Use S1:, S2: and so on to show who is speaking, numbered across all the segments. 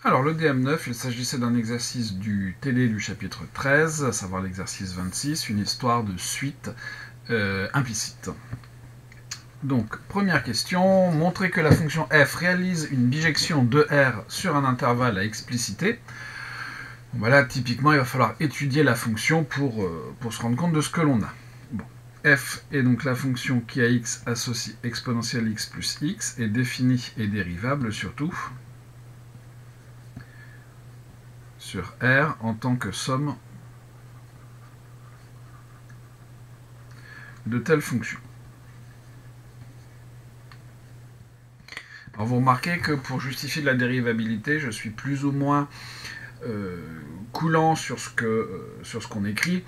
S1: Alors le DM9, il s'agissait d'un exercice du TD du chapitre 13, à savoir l'exercice 26, une histoire de suite implicite. Donc, première question, montrer que la fonction f réalise une bijection de R sur un intervalle à expliciter. Bon, là, typiquement, il va falloir étudier la fonction pour se rendre compte de ce que l'on a. Bon. F est donc la fonction qui à x associe exponentielle x plus x, est définie et dérivable surtout sur R en tant que somme de telle fonction. Alors vous remarquez que pour justifier de la dérivabilité, je suis plus ou moins coulant sur ce qu'on écrit.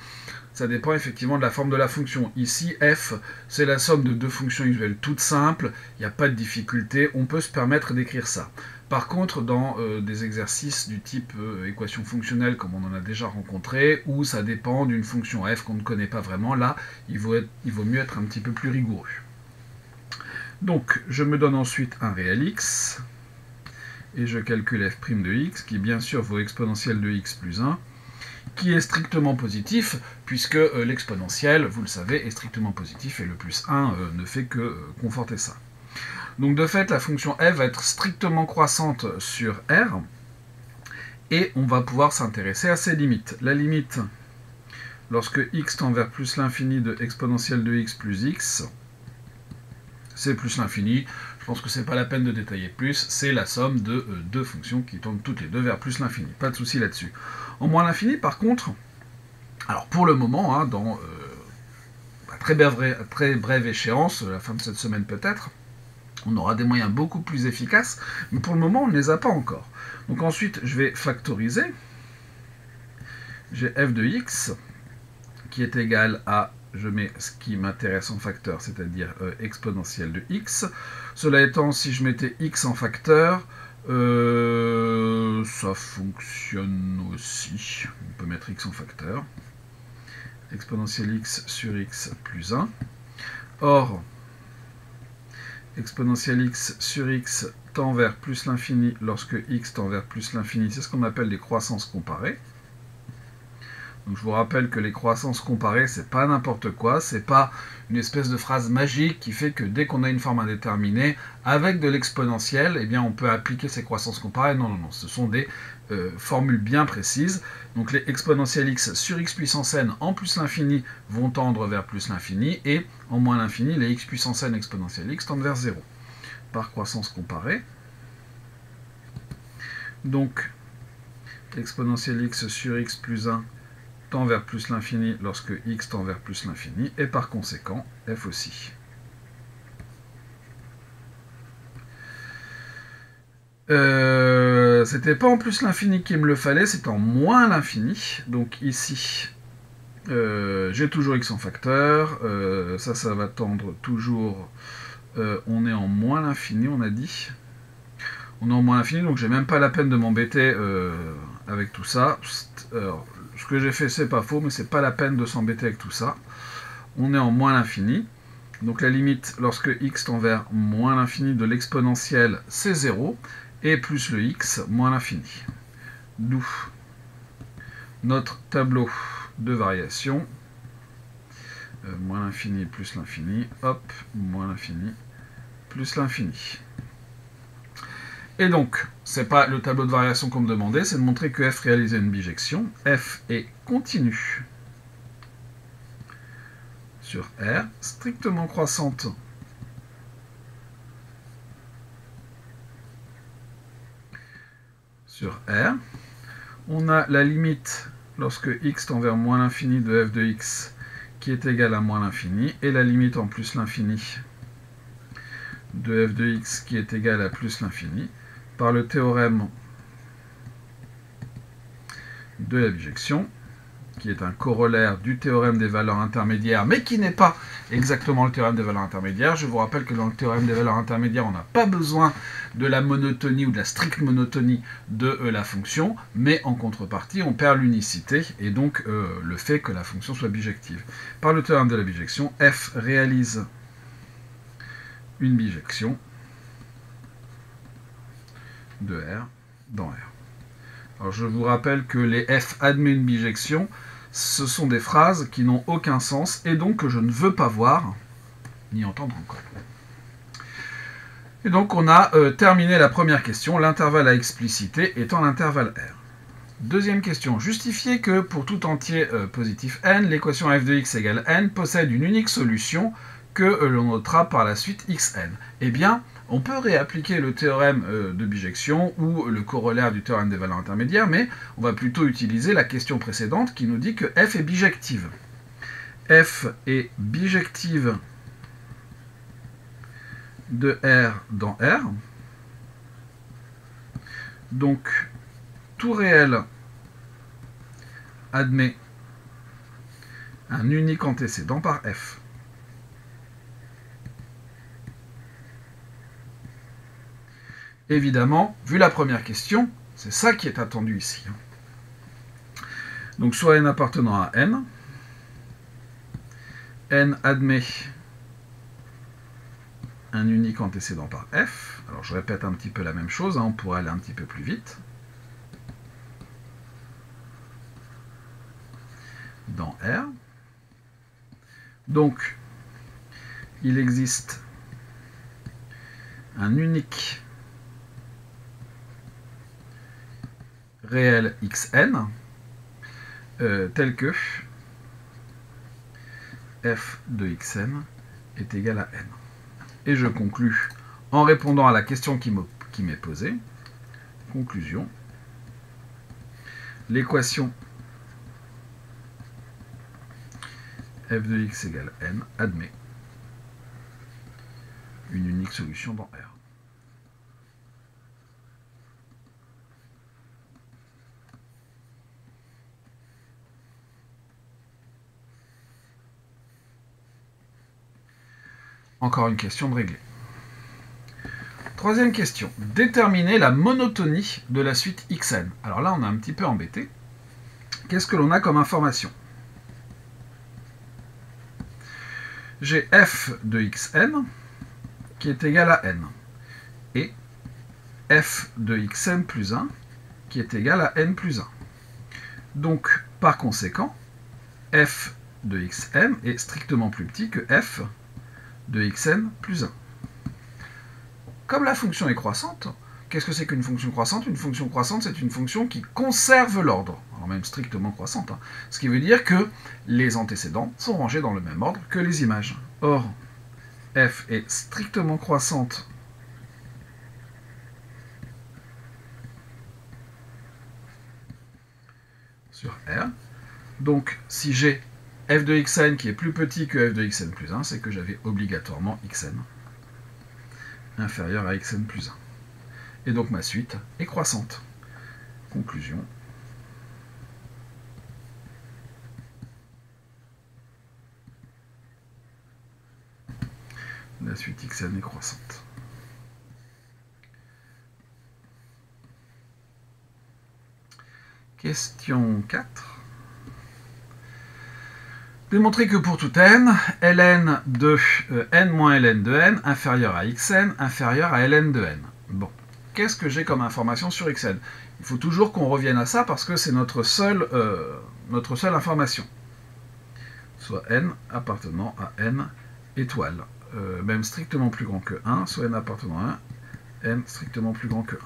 S1: Ça dépend effectivement de la forme de la fonction. Ici, f, c'est la somme de deux fonctions usuelles toutes simples, il n'y a pas de difficulté, on peut se permettre d'écrire ça. Par contre, dans des exercices du type équation fonctionnelle, comme on en a déjà rencontré, où ça dépend d'une fonction f qu'on ne connaît pas vraiment, là, il vaut mieux être un petit peu plus rigoureux. Donc, je me donne ensuite un réel x, et je calcule f' de x, qui bien sûr vaut exponentielle de x plus 1, qui est strictement positif, puisque l'exponentielle, vous le savez, est strictement positif, et le plus 1 ne fait que conforter ça. Donc de fait, la fonction f va être strictement croissante sur R, et on va pouvoir s'intéresser à ses limites. La limite, lorsque x tend vers plus l'infini de exponentielle de x plus x, c'est plus l'infini. Je pense que c'est pas la peine de détailler plus, c'est la somme de deux fonctions qui tendent toutes les deux vers plus l'infini. Pas de souci là-dessus. En moins l'infini, par contre, alors pour le moment, hein, dans très brève échéance, la fin de cette semaine peut-être, on aura des moyens beaucoup plus efficaces, mais pour le moment, on ne les a pas encore. Donc ensuite, je vais factoriser. J'ai f de x qui est égal à, je mets ce qui m'intéresse en facteur, c'est-à-dire exponentielle de x. Cela étant, si je mettais x en facteur, ça fonctionne aussi. On peut mettre x en facteur. Exponentielle x sur x plus 1. Or, exponentielle x sur x tend vers plus l'infini lorsque x tend vers plus l'infini. C'est ce qu'on appelle les croissances comparées. Donc je vous rappelle que les croissances comparées, c'est pas n'importe quoi, c'est pas une espèce de phrase magique qui fait que dès qu'on a une forme indéterminée, avec de l'exponentielle, eh bien on peut appliquer ces croissances comparées. Non, non, non, ce sont des formules bien précises. Donc les exponentielles x sur x puissance n en plus l'infini vont tendre vers plus l'infini, et en moins l'infini, les x puissance n exponentielle x tendent vers 0. Par croissance comparée. Donc exponentielle x sur x plus 1 tend vers plus l'infini lorsque x tend vers plus l'infini, et par conséquent, f aussi. C'était pas en plus l'infini qu'il me le fallait, c'est en moins l'infini. Donc ici, j'ai toujours x en facteur, ça va tendre toujours, on est en moins l'infini, on a dit. On est en moins l'infini, donc j'ai même pas la peine de m'embêter avec tout ça. Alors, ce que j'ai fait, c'est pas faux, mais c'est pas la peine de s'embêter avec tout ça. On est en moins l'infini. Donc la limite, lorsque x tend vers moins l'infini de l'exponentielle, c'est 0, et plus le x, moins l'infini. D'où notre tableau de variation. Moins l'infini plus l'infini, hop, moins l'infini plus l'infini. Et donc, c'est pas le tableau de variation qu'on me demandait, c'est de montrer que f réalisait une bijection. F est continue sur R, strictement croissante sur R. On a la limite lorsque x tend vers moins l'infini de f de x qui est égal à moins l'infini, et la limite en plus l'infini de f de x qui est égal à plus l'infini, par le théorème de la bijection, qui est un corollaire du théorème des valeurs intermédiaires, mais qui n'est pas exactement le théorème des valeurs intermédiaires. Je vous rappelle que dans le théorème des valeurs intermédiaires, on n'a pas besoin de la monotonie ou de la stricte monotonie de la fonction, mais en contrepartie, on perd l'unicité, et donc le fait que la fonction soit bijective. Par le théorème de la bijection, f réalise une bijection de R dans R. Alors je vous rappelle que les f admet une bijection, ce sont des phrases qui n'ont aucun sens et donc que je ne veux pas voir ni entendre encore. Et donc on a terminé la première question, l'intervalle à expliciter étant l'intervalle R. Deuxième question, justifier que pour tout entier positif n, l'équation f de x égale n possède une unique solution que l'on notera par la suite xn. Eh bien, on peut réappliquer le théorème de bijection ou le corollaire du théorème des valeurs intermédiaires, mais on va plutôt utiliser la question précédente qui nous dit que f est bijective. F est bijective de R dans R. Donc, tout réel admet un unique antécédent par F. Évidemment, vu la première question, c'est ça qui est attendu ici. Donc, soit n appartenant à n admet un unique antécédent par f. Alors je répète un petit peu la même chose, on pourrait aller un petit peu plus vite. Dans R. Donc, il existe un unique réel xn tel que f de xn est égal à n. Et je conclus en répondant à la question qui m'est posée. Conclusion. L'équation f de x égale n admet une unique solution dans R. Encore une question de régler. Troisième question. Déterminer la monotonie de la suite xn. Alors là, on est un petit peu embêté. Qu'est-ce que l'on a comme information? J'ai f de xn qui est égal à n. Et f de xn plus 1 qui est égal à n plus 1. Donc, par conséquent, f de xn est strictement plus petit que f de xn plus 1. Comme la fonction est croissante, qu'est-ce que c'est qu'une fonction croissante? Une fonction croissante, c'est une fonction qui conserve l'ordre, alors même strictement croissante, hein. Ce qui veut dire que les antécédents sont rangés dans le même ordre que les images. Or, f est strictement croissante sur R. Donc, si j'ai f de xn qui est plus petit que f de xn plus 1, c'est que j'avais obligatoirement xn inférieur à xn plus 1. Et donc ma suite est croissante. Conclusion. La suite xn est croissante. Question 4. Démontrer que pour tout n, ln de n moins ln de n inférieur à xn inférieur à ln de n. Bon, qu'est-ce que j'ai comme information sur xn? Il faut toujours qu'on revienne à ça parce que c'est notre seule information. Soit n appartenant à n étoile, même strictement plus grand que 1, soit n appartenant à 1, n strictement plus grand que 1.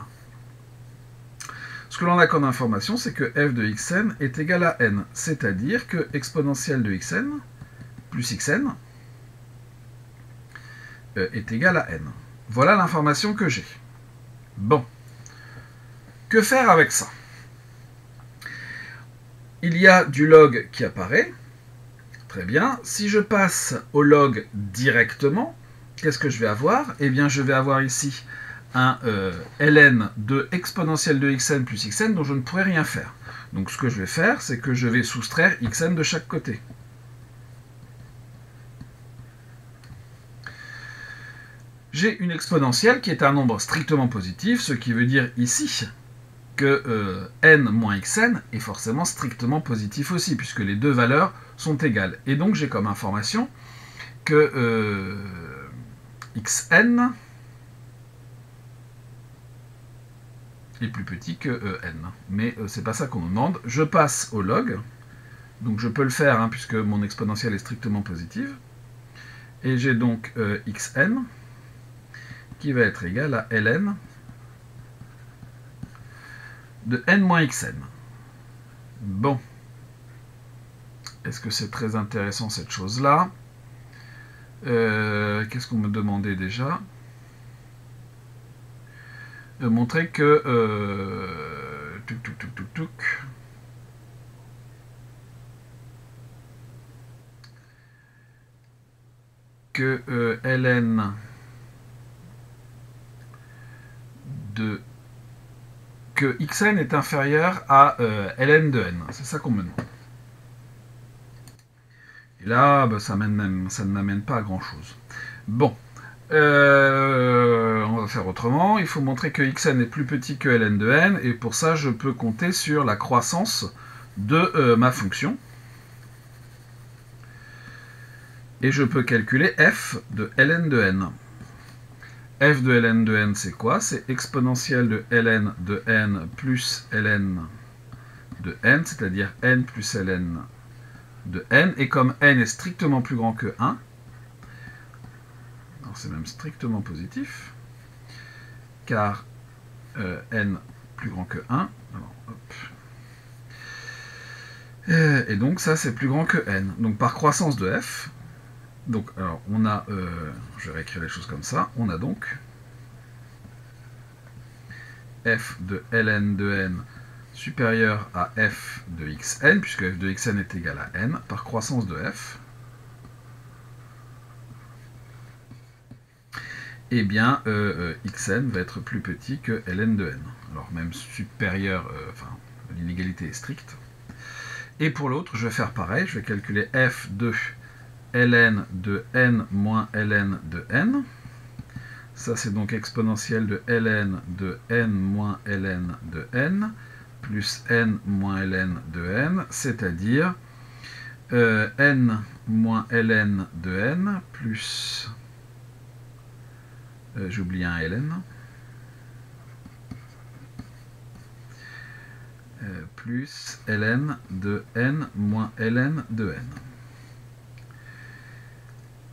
S1: Ce que l'on a comme information, c'est que f de xn est égal à n, c'est-à-dire que exponentielle de xn plus xn est égal à n. Voilà l'information que j'ai. Bon. Que faire avec ça? Il y a du log qui apparaît. Très bien. Si je passe au log directement, qu'est-ce que je vais avoir? Eh bien, je vais avoir ici un ln de exponentielle de xn plus xn dont je ne pourrai rien faire. Donc ce que je vais faire, c'est que je vais soustraire xn de chaque côté. J'ai une exponentielle qui est un nombre strictement positif, ce qui veut dire ici que n moins xn est forcément strictement positif aussi, puisque les deux valeurs sont égales. Et donc j'ai comme information que xn est plus petit que n. Mais c'est pas ça qu'on nous demande. Je passe au log. Donc je peux le faire hein, puisque mon exponentielle est strictement positive. Et j'ai donc xn qui va être égal à ln de n moins xn. Bon. Est-ce que c'est très intéressant cette chose-là? Qu'est-ce qu'on me demandait déjà? Montrer que que ln de que xn est inférieur à ln de n. C'est ça qu'on me demande. Et là, bah, ça ne m'amène pas à grand chose. Bon. On va faire autrement. Il faut montrer que xn est plus petit que ln de n. Et pour ça, je peux compter sur la croissance de ma fonction. Et je peux calculer f de ln de n. F de ln de n, c'est quoi? C'est exponentielle de ln de n plus ln de n, c'est-à-dire n plus ln de n. Et comme n est strictement plus grand que 1, c'est même strictement positif, car n plus grand que 1, alors, hop. Et donc ça c'est plus grand que n. Donc par croissance de f, donc alors on a, je vais réécrire les choses comme ça, on a donc f de ln de n supérieur à f de xn, puisque f de xn est égal à n, par croissance de f, eh bien xn va être plus petit que ln de n. Alors même supérieur, enfin l'inégalité est stricte. Et pour l'autre, je vais faire pareil, je vais calculer f de ln de n moins ln de n. Ça c'est donc exponentielle de ln de n moins ln de n, plus n moins ln de n, c'est-à-dire n moins ln de n, plus... j'ai oublié un ln, plus ln de n moins ln de n.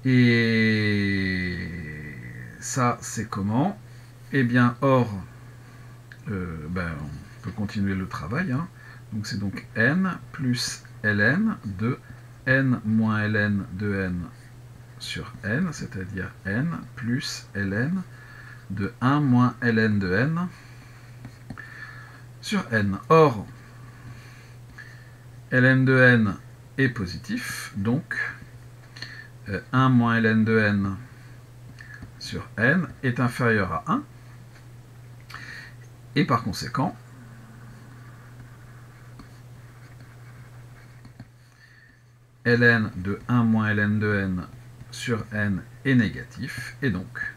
S1: Et ça, c'est comment? Eh bien, or, on peut continuer le travail. Hein. Donc c'est donc n plus ln de n moins ln de n sur n, c'est-à-dire n plus ln de 1 moins ln de n sur n. Or, ln de n est positif, donc 1 moins ln de n sur n est inférieur à 1, et par conséquent, ln de 1 moins ln de n sur n est négatif, et donc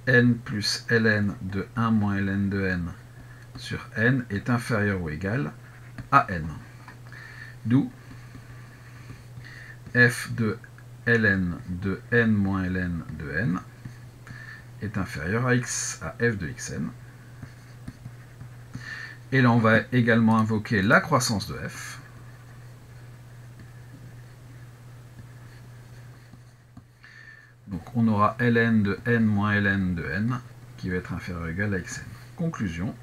S1: n plus ln de 1 moins ln de n sur n est inférieur ou égal à n. D'où f de ln de n moins ln de n est inférieur à f de xn. Et là, on va également invoquer la croissance de f. Donc, on aura ln de n moins ln de n qui va être inférieur ou égal à xn. Conclusion.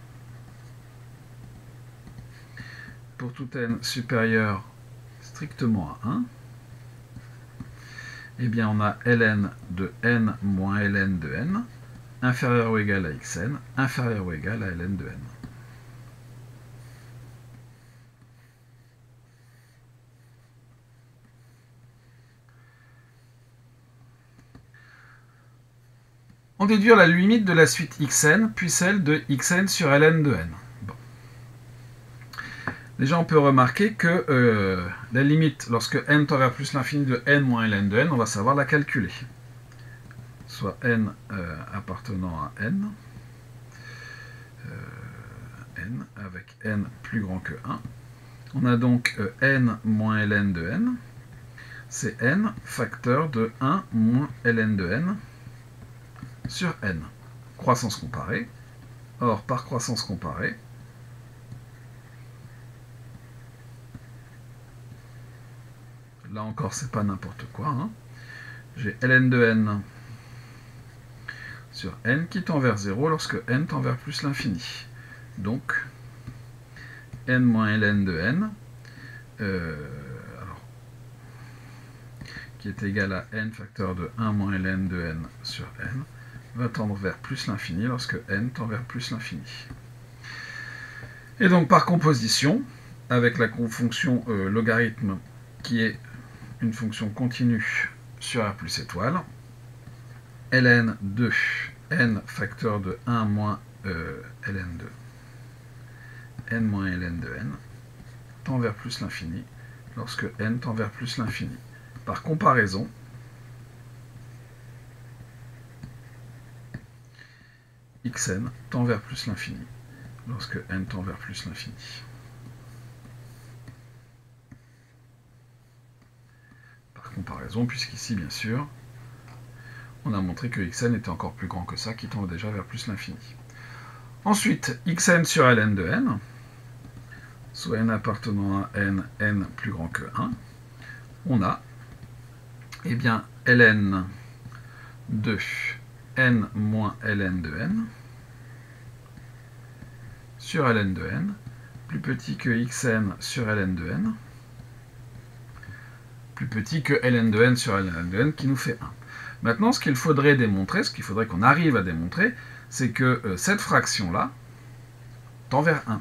S1: Pour tout n supérieur strictement à 1, eh bien on a ln de n moins ln de n inférieur ou égal à xn, inférieur ou égal à ln de n. On déduit la limite de la suite xn, puis celle de xn sur ln de n. Bon. Déjà, on peut remarquer que la limite, lorsque n tend vers plus l'infini de n moins ln de n, on va savoir la calculer. Soit n appartenant à n, n avec n plus grand que 1. On a donc n moins ln de n, c'est n facteur de 1 moins ln de n sur n. Croissance comparée. Or, par croissance comparée, là encore, c'est pas n'importe quoi, hein. J'ai ln de n sur n qui tend vers 0 lorsque n tend vers plus l'infini. Donc, n moins ln de n, qui est égal à n facteur de 1 moins ln de n sur n, va tendre vers plus l'infini lorsque n tend vers plus l'infini. Et donc par composition, avec la fonction logarithme qui est une fonction continue sur r plus étoile, ln de n facteur de 1 moins ln de n moins ln de n tend vers plus l'infini lorsque n tend vers plus l'infini. Par comparaison, xn tend vers plus l'infini lorsque n tend vers plus l'infini. Par comparaison, puisqu'ici, bien sûr, on a montré que xn était encore plus grand que ça, qui tend déjà vers plus l'infini. Ensuite, xn sur ln de n, soit n appartenant à n, n plus grand que 1, on a eh bien, ln de n moins ln de n sur ln de n, plus petit que xn sur ln de n, plus petit que ln de n sur ln de n, qui nous fait 1. Maintenant, ce qu'il faudrait démontrer, ce qu'il faudrait qu'on arrive à démontrer, c'est que cette fraction-là tend vers 1.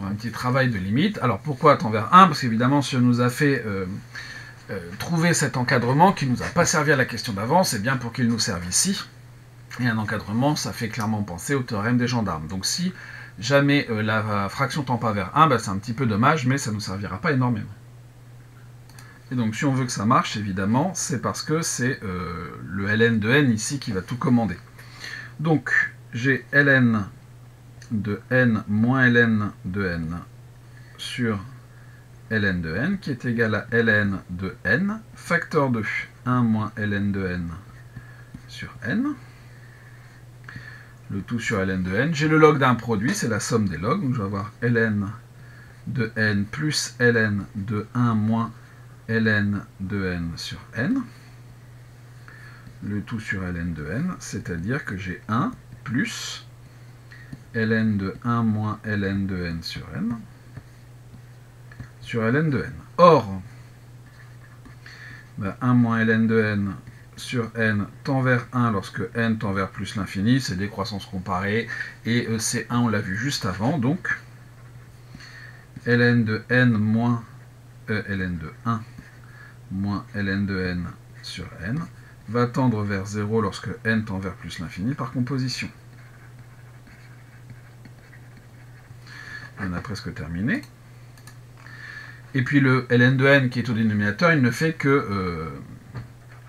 S1: Un petit travail de limite. Alors pourquoi tend vers 1? Parce qu'évidemment, si on nous a fait trouver cet encadrement qui ne nous a pas servi à la question d'avant, c'est bien pour qu'il nous serve ici. Et un encadrement, ça fait clairement penser au théorème des gendarmes. Donc si jamais la fraction tend pas vers 1, bah, c'est un petit peu dommage, mais ça ne nous servira pas énormément. Et donc si on veut que ça marche, évidemment, c'est parce que c'est le ln de n ici qui va tout commander. Donc j'ai ln de n moins ln de n sur ln de n qui est égal à ln de n facteur de 1 moins ln de n sur n, le tout sur ln de n. J'ai le log d'un produit, c'est la somme des logs, donc je vais avoir ln de n plus ln de 1 moins ln de n sur n, le tout sur ln de n, c'est-à-dire que j'ai 1 plus ln de 1 moins ln de n sur n sur ln de n. Or, 1 moins ln de n sur n tend vers 1 lorsque n tend vers plus l'infini, c'est des croissances comparées, et c'est 1, on l'a vu juste avant, donc ln de n moins ln de 1 moins ln de n sur n va tendre vers 0 lorsque n tend vers plus l'infini par composition. On a presque terminé. Et puis le ln de n qui est au dénominateur, il ne fait que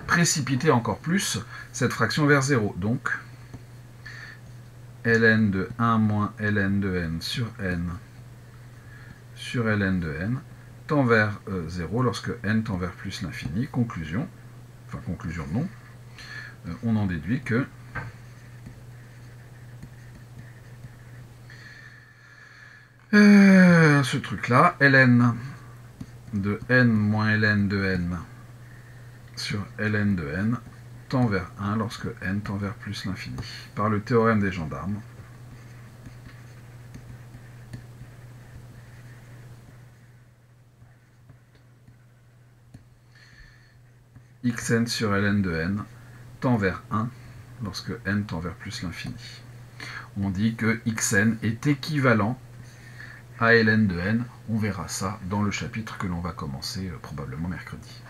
S1: précipiter encore plus cette fraction vers 0. Donc, ln de 1 moins ln de n sur ln de n tend vers 0 lorsque n tend vers plus l'infini. Conclusion, enfin conclusion non, on en déduit que ce truc-là, ln de n moins ln de n sur ln de n tend vers 1 lorsque n tend vers plus l'infini, par le théorème des gendarmes. Xn sur ln de n tend vers 1 lorsque n tend vers plus l'infini. On dit que Xn est équivalent à ln de n. On verra ça dans le chapitre que l'on va commencer probablement mercredi.